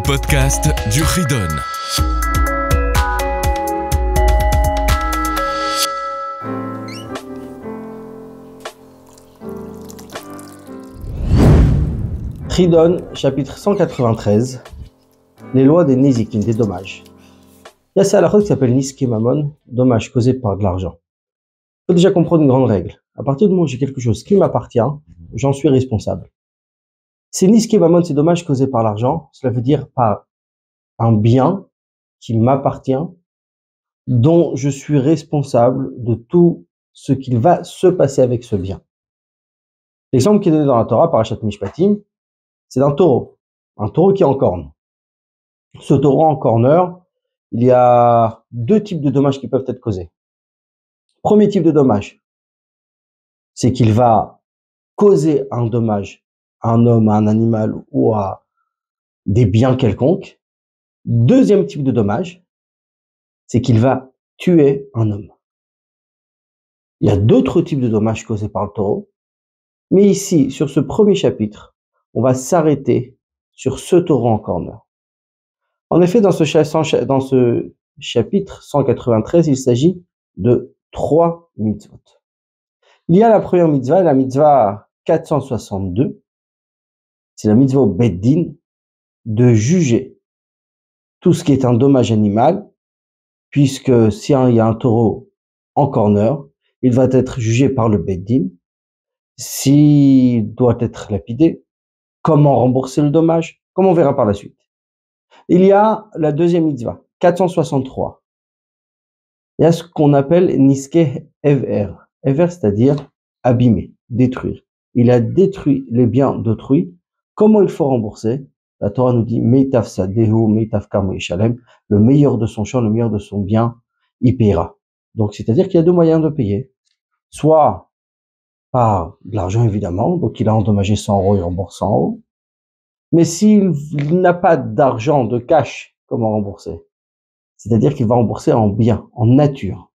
podcast du Ridon. Ridon, chapitre 193, les lois des Nézikin, des dommages. Il y a ça à la qui s'appelle Niske Mamon, dommage causé par de l'argent. Il faut déjà comprendre une grande règle. À partir du moment où j'ai quelque chose qui m'appartient, j'en suis responsable. C'est Niske Mamon, c'est dommage causé par l'argent, cela veut dire par un bien qui m'appartient, dont je suis responsable de tout ce qu'il va se passer avec ce bien. L'exemple qui est donné dans la Torah, Parashat Mishpatim, c'est d'un taureau. Un taureau qui est en corne. Ce taureau en corneur, il y a deux types de dommages qui peuvent être causés. Premier type de dommage, c'est qu'il va causer un dommage à un homme, à un animal ou à des biens quelconques. Deuxième type de dommage, c'est qu'il va tuer un homme. Il y a d'autres types de dommages causés par le taureau, mais ici, sur ce premier chapitre, on va s'arrêter sur ce taureau en corneur. En effet, dans ce chapitre 193, il s'agit de 3 mitzvot. Il y a la première mitzvah, la mitzvah 462, c'est la mitzvah au Beddin, de juger tout ce qui est un dommage animal, puisque si il y a un taureau en corneur, il va être jugé par le Beddin. S'il doit être lapidé, comment rembourser le dommage, comme on verra par la suite. Il y a la deuxième mitzvah, 463. Il y a ce qu'on appelle Niske Ever. Ever, c'est-à-dire abîmer, détruire. Il a détruit les biens d'autrui. Comment il faut rembourser? La Torah nous dit Meitav Sadehu, Meitav Kamo Yishalem, le meilleur de son champ, le meilleur de son bien, il payera. Donc, c'est-à-dire qu'il y a deux moyens de payer. Soit par de l'argent, évidemment, donc il a endommagé 100 €, il rembourse 100 €. Mais s'il n'a pas d'argent, de cash, comment rembourser? C'est-à-dire qu'il va rembourser en bien, en nature.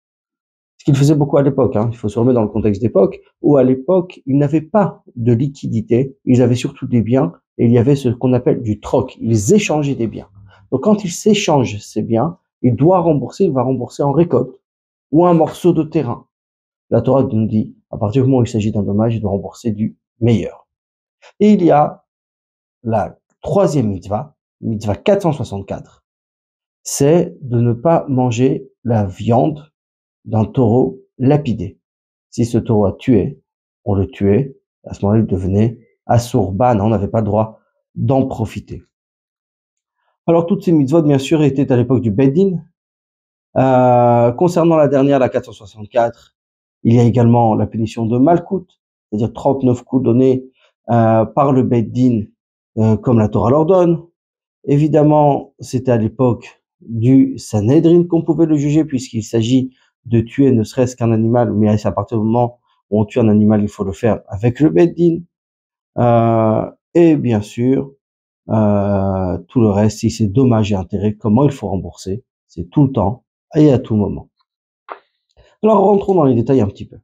Ce qu'il faisait beaucoup à l'époque, il faut se remettre dans le contexte d'époque, où à l'époque, ils n'avaient pas de liquidité, ils avaient surtout des biens, et il y avait ce qu'on appelle du troc, ils échangeaient des biens. Donc quand ils s'échangent ces biens, il va rembourser en récolte, ou un morceau de terrain. La Torah nous dit, à partir du moment où il s'agit d'un dommage, il doit rembourser du meilleur. Et il y a la troisième mitzvah, mitzvah 464, c'est de ne pas manger la viande d'un taureau lapidé. Si ce taureau a tué, on le tuait, à ce moment-là, il devenait assourban, on n'avait pas le droit d'en profiter. Alors, toutes ces mitzvot, bien sûr, étaient à l'époque du Beddin. Concernant la dernière, la 464, il y a également la punition de Malkout, c'est-à-dire 39 coups donnés par le Beddin, comme la Torah l'ordonne. Évidemment, c'était à l'époque du Sanhedrin qu'on pouvait le juger, puisqu'il s'agit de tuer ne serait-ce qu'un animal, mais à partir du moment où on tue un animal, il faut le faire avec le Beddin. Et bien sûr, tout le reste, si c'est dommages et intérêts, comment il faut rembourser, c'est tout le temps et à tout moment. Alors rentrons dans les détails un petit peu.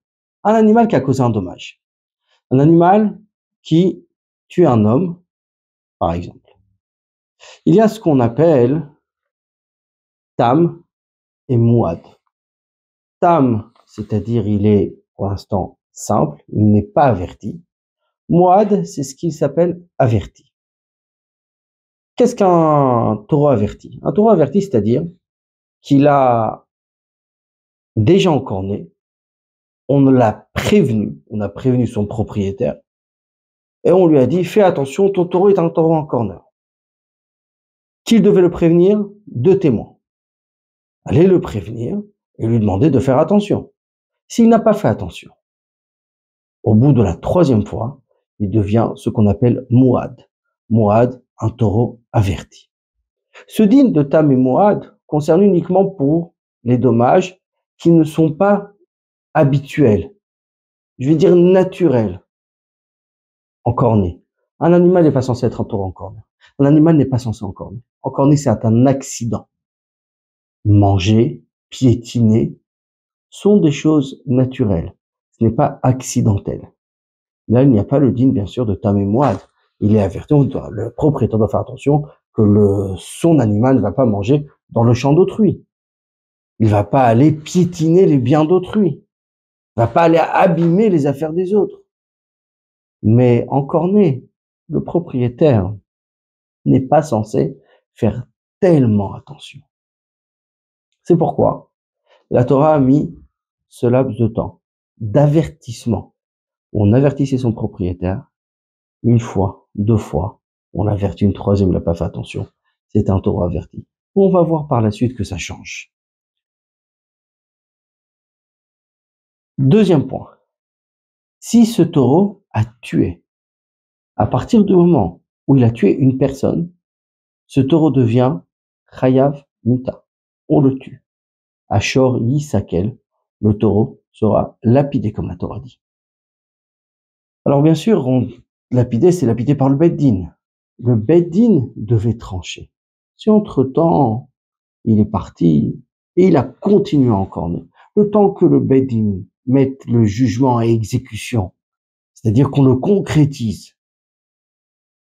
Un animal qui a causé un dommage. Un animal qui tue un homme, par exemple. Il y a ce qu'on appelle Tam et Mouad. Tam, c'est-à-dire il est pour l'instant simple, il n'est pas averti. Mouad, c'est ce qu'il s'appelle averti. Qu'est-ce qu'un taureau averti? Un taureau averti, c'est-à-dire qu'il a déjà encorné, on l'a prévenu, on a prévenu son propriétaire, et on lui a dit, fais attention, ton taureau est un taureau en corner. Qui devait le prévenir? 2 témoins. Allez le prévenir et lui demander de faire attention. S'il n'a pas fait attention, au bout de la 3e fois, il devient ce qu'on appelle Mouad. Mouad, un taureau averti. Ce din de Tam et Mouad concerne uniquement pour les dommages qui ne sont pas habituels. Je vais dire naturels. Encorné. Un animal n'est pas censé être un taureau encorné. Un animal n'est pas censé encorner. Encorné, c'est un accident. Manger, piétiner, sont des choses naturelles. Ce n'est pas accidentel. Là, il n'y a pas le din, bien sûr, de Tam et Mouad. Il est averti, le propriétaire doit faire attention, que son animal ne va pas manger dans le champ d'autrui. Il va pas aller piétiner les biens d'autrui. Il va pas aller abîmer les affaires des autres. Mais encore né, le propriétaire n'est pas censé faire tellement attention. C'est pourquoi la Torah a mis ce laps de temps d'avertissement. On avertissait son propriétaire une fois, deux fois, on l'avertit une troisième, il n'a pas fait attention. C'est un taureau averti. On va voir par la suite que ça change. Deuxième point. Si ce taureau a tué, à partir du moment où il a tué une personne, ce taureau devient chayav muta. On le tue. Ashor yisakel, le taureau sera lapidé comme la Torah dit. Alors bien sûr, c'est lapidé par le Beit Din. Le Beit Din devait trancher. Si entre-temps, il est parti et il a continué à encorner, le temps que le Beit Din mette le jugement à exécution, c'est-à-dire qu'on le concrétise,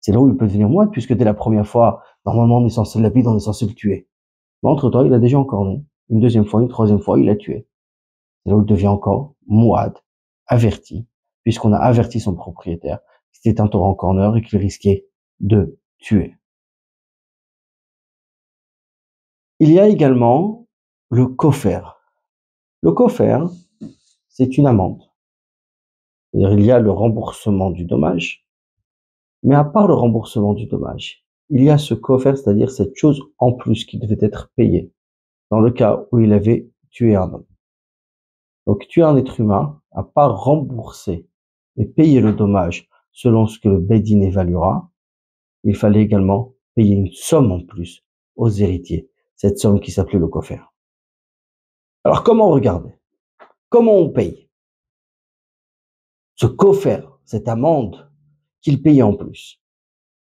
c'est là où il peut devenir moine, puisque dès la première fois, normalement on est censé le lapider, on est censé le tuer. Mais entre-temps, il a déjà encorné. Une deuxième fois, une troisième fois, il l'a tué. C'est là où il devient encore mouad, averti, puisqu'on a averti son propriétaire que c'était un taureau encorneur et qu'il risquait de tuer. Il y a également le kofer. Le kofer, c'est une amende. C'est-à-dire, il y a le remboursement du dommage, mais à part le remboursement du dommage, il y a ce kofer, c'est-à-dire cette chose en plus qui devait être payée dans le cas où il avait tué un homme. Donc, tuer un être humain, à part rembourser et payer le dommage selon ce que le Beit Din évaluera, il fallait également payer une somme en plus aux héritiers, cette somme qui s'appelait le kofer. Alors, comment regarder? Comment on paye ce kofer, cette amende qu'il payait en plus?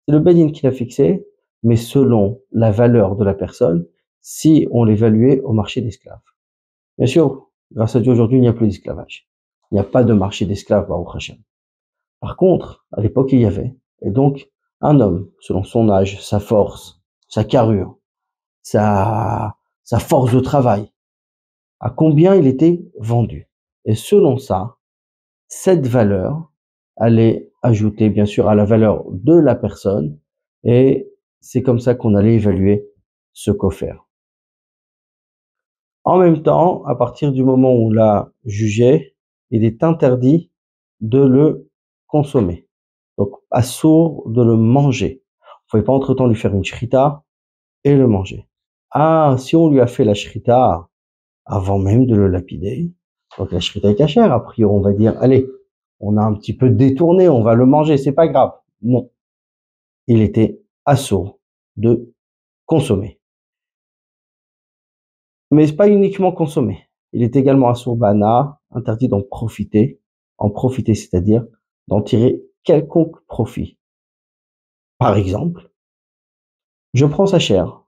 C'est le Beit Din qui l'a fixé, mais selon la valeur de la personne, si on l'évaluait au marché d'esclaves. Bien sûr, grâce à Dieu, aujourd'hui, il n'y a plus d'esclavage. Il n'y a pas de marché d'esclaves, Baruch Hashem. Par contre, à l'époque, il y avait. Et donc, un homme, selon son âge, sa force, sa carrure, sa force de travail, à combien il était vendu. Et selon ça, cette valeur allait ajouter, bien sûr, à la valeur de la personne. Et c'est comme ça qu'on allait évaluer ce kofer. En même temps, à partir du moment où on l'a jugé, il est interdit de le consommer. Donc, assourd de le manger. Il ne fallait pas entre-temps lui faire une shrita et le manger. Ah, si on lui a fait la shrita avant même de le lapider, donc la shrita est cachère, a priori on va dire, allez, on a un petit peu détourné, on va le manger, c'est pas grave. Non. Il était assourd de consommer. Mais pas uniquement consommer. Il est également assourd bana, interdit d'en profiter. En profiter, c'est-à-dire d'en tirer quelconque profit. Par exemple, je prends sa chair.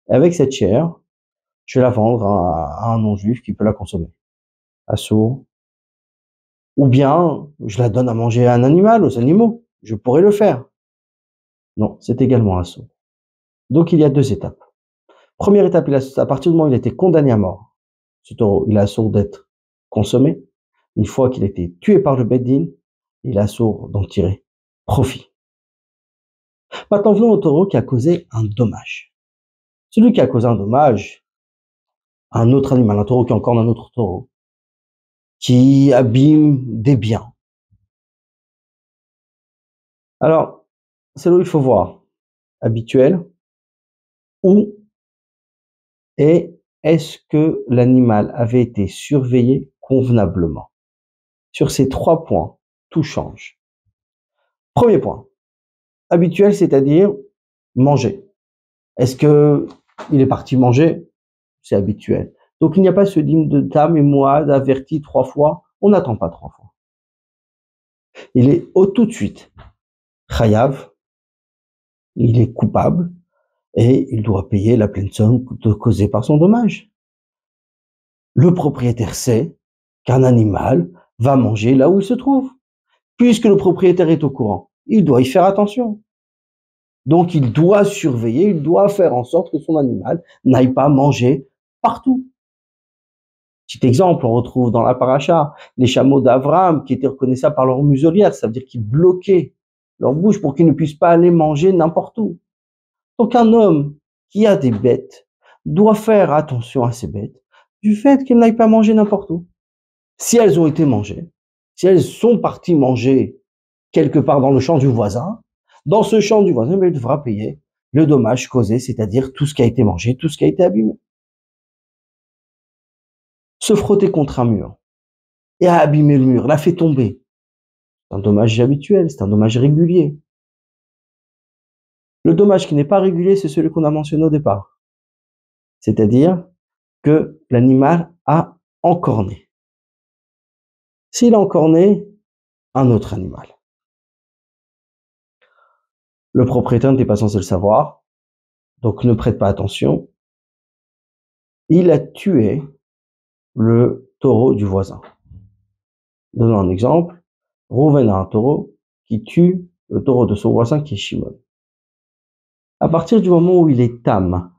Et avec cette chair, je vais la vendre à un non-juif qui peut la consommer. Assourd. Ou bien, je la donne à manger à un animal, aux animaux. Je pourrais le faire. Non, c'est également assourd. Donc, il y a deux étapes. Première étape, à partir du moment où il a été condamné à mort, ce taureau, il est assourd d'être consommé. Une fois qu'il a été tué par le Beit Din, il est assourd d'en tirer profit. Maintenant, venons au taureau qui a causé un dommage. Celui qui a causé un dommage à un autre animal, un taureau qui encorne un autre taureau, qui abîme des biens. Alors, c'est là où il faut voir habituel ou et est-ce que l'animal avait été surveillé convenablement? Sur ces trois points, tout change. Premier point, habituel, c'est-à-dire manger. Est-ce que il est parti manger? C'est habituel. Donc il n'y a pas ce dîme de tam et moad averti trois fois. On n'attend pas trois fois. Il est tout de suite chayav. Il est coupable et il doit payer la pleine somme causée par son dommage. Le propriétaire sait qu'un animal va manger là où il se trouve. Puisque le propriétaire est au courant, il doit y faire attention. Donc, il doit surveiller, il doit faire en sorte que son animal n'aille pas manger partout. Petit exemple, on retrouve dans la paracha les chameaux d'Abraham qui étaient reconnaissables par leur muselière, ça veut dire qu'ils bloquaient leur bouche pour qu'ils ne puissent pas aller manger n'importe où. Donc, un homme qui a des bêtes doit faire attention à ces bêtes du fait qu'elles n'aillent pas manger n'importe où. Si elles ont été mangées, si elles sont parties manger quelque part dans le champ du voisin, dans ce champ du voisin, il devra payer le dommage causé, c'est-à-dire tout ce qui a été mangé, tout ce qui a été abîmé. Se frotter contre un mur et a abîmé le mur, l'a fait tomber. C'est un dommage habituel, c'est un dommage régulier. Le dommage qui n'est pas régulier, c'est celui qu'on a mentionné au départ. C'est-à-dire que l'animal a encorné. S'il a encorné un autre animal, le propriétaire n'était pas censé le savoir, donc ne prête pas attention. Il a tué le taureau du voisin. Donnons un exemple. Rouven a un taureau qui tue le taureau de son voisin qui est Shimon. À partir du moment où il est tam,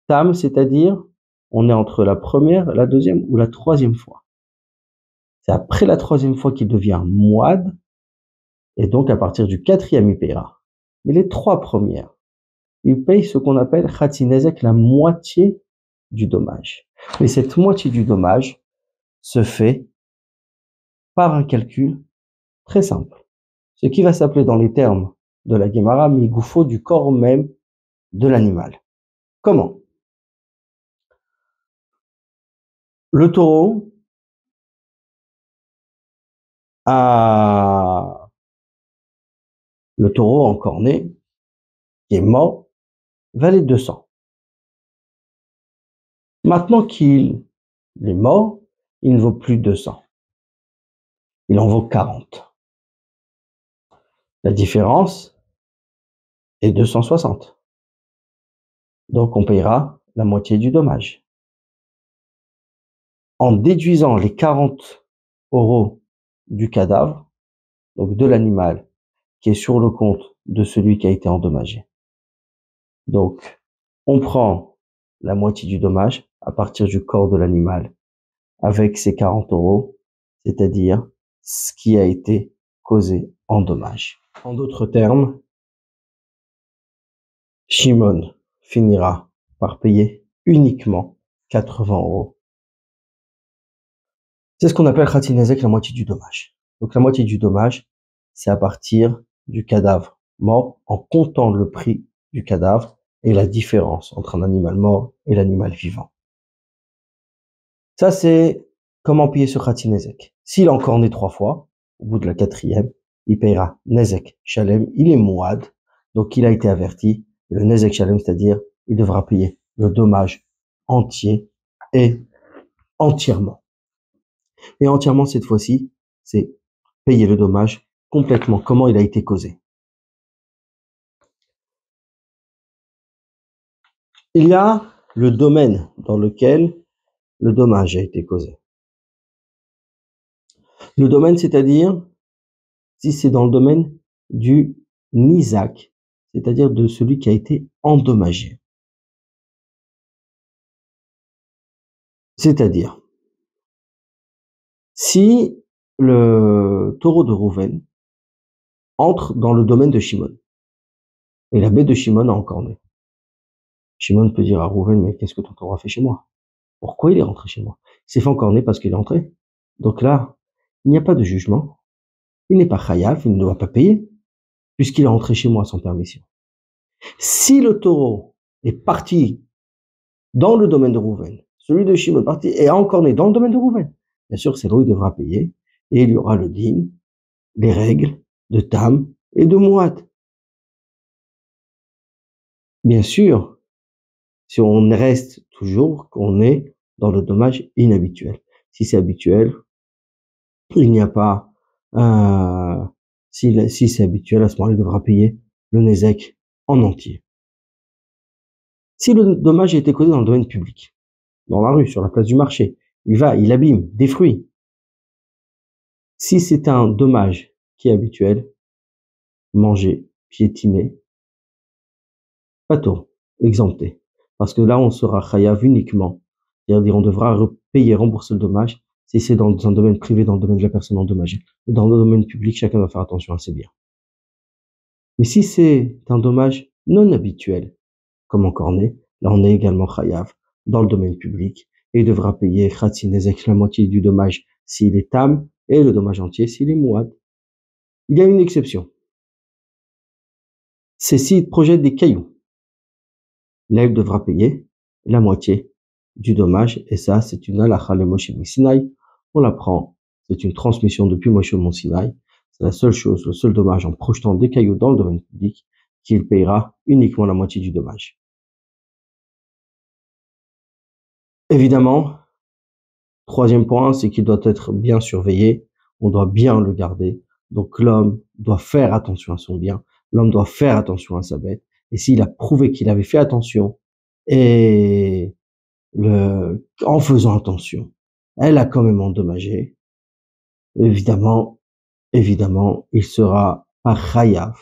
c'est-à-dire on est entre la première, la deuxième ou la troisième fois. C'est après la troisième fois qu'il devient mouad, et donc à partir du quatrième il paiera. Mais les trois premières, il paye ce qu'on appelle Khatinezek, la moitié du dommage. Mais cette moitié du dommage se fait par un calcul très simple. Ce qui va s'appeler dans les termes de la Gemara, migoufo, du corps même de l'animal. Comment? Le taureau encorné, qui est mort, valait 200. Maintenant qu'il est mort, il ne vaut plus 200. Il en vaut 40. La différence est 260. Donc on payera la moitié du dommage. En déduisant les 40 euros du cadavre, donc de l'animal, qui est sur le compte de celui qui a été endommagé. Donc, on prend la moitié du dommage à partir du corps de l'animal avec ces 40 euros, c'est-à-dire ce qui a été causé en dommage. En d'autres termes, Shimon finira par payer uniquement 80 euros. C'est ce qu'on appelle Khatinezek, la moitié du dommage. Donc la moitié du dommage, c'est à partir du cadavre mort en comptant le prix du cadavre et la différence entre un animal mort et l'animal vivant. Ça, c'est comment payer ce Khatinezek. S'il a encore né 3 fois, au bout de la 4e, il payera Nezek Shalem, il est mouad, donc il a été averti. Le Nezek Shalem, c'est-à-dire, il devra payer le dommage entier et entièrement. Et entièrement, cette fois-ci, c'est payer le dommage complètement, comment il a été causé. Il y a le domaine dans lequel le dommage a été causé. Le domaine, c'est-à-dire, si c'est dans le domaine du nizak, c'est-à-dire de celui qui a été endommagé. C'est-à-dire, si le taureau de Rouven entre dans le domaine de Shimon, et la bête de Shimon a encorné. Shimon peut dire à Rouven, mais qu'est-ce que ton taureau a fait chez moi? Pourquoi il est rentré chez moi? Il s'est fait encorner parce qu'il est entré. Donc là, il n'y a pas de jugement. Il n'est pas chayav, il ne doit pas payer, puisqu'il est entré chez moi sans permission. Si le taureau est parti dans le domaine de Rouven, celui de Shimon est parti et a encorné dans le domaine de Rouven, bien sûr, c'est là où il devra payer, et il y aura le din, les règles de Tam et de Mouad. Bien sûr, si on reste toujours qu'on est dans le dommage inhabituel. Si c'est habituel, il n'y a pas, si c'est habituel, à ce moment-là, il devra payer le Nezek en entier. Si le dommage a été causé dans le domaine public, dans la rue, sur la place du marché, il abîme des fruits. Si c'est un dommage qui est habituel, manger, piétiner, Pato, exempté. Parce que là, on sera chayav uniquement. C'est-à-dire, on devra payer, rembourser le dommage si c'est dans un domaine privé, dans le domaine de la personne endommagée. Dans le domaine public, chacun doit faire attention à ses biens. Mais si c'est un dommage non habituel, comme en cornet, là, on est également chayav dans le domaine public et il devra payer khatsinezek, la moitié du dommage s'il est tam et le dommage entier s'il est mouad. Il y a une exception. C'est s'il projette des cailloux. Là, il devra payer la moitié du dommage. Et ça, c'est une halakha le Moshe Sinaï. On l'apprend. C'est une transmission depuis Moshe Mont Sinaï. C'est la seule chose, le seul dommage en projetant des cailloux dans le domaine public qu'il payera uniquement la moitié du dommage. Évidemment, troisième point, c'est qu'il doit être bien surveillé. On doit bien le garder. Donc, l'homme doit faire attention à son bien. L'homme doit faire attention à sa bête. Et s'il a prouvé qu'il avait fait attention, et en faisant attention, elle a quand même endommagé, évidemment, il sera pas chayav.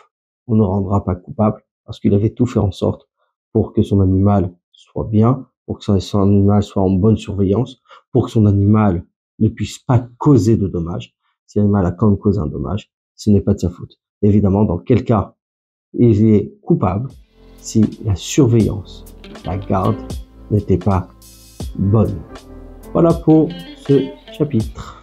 On ne rendra pas coupable parce qu'il avait tout fait en sorte pour que son animal soit bien, pour que son animal soit en bonne surveillance, pour que son animal ne puisse pas causer de dommages. Si l'animal a quand même causé un dommage, ce n'est pas de sa faute. Évidemment, dans quel cas il est coupable, si la surveillance, la garde n'était pas bonne. Voilà pour ce chapitre.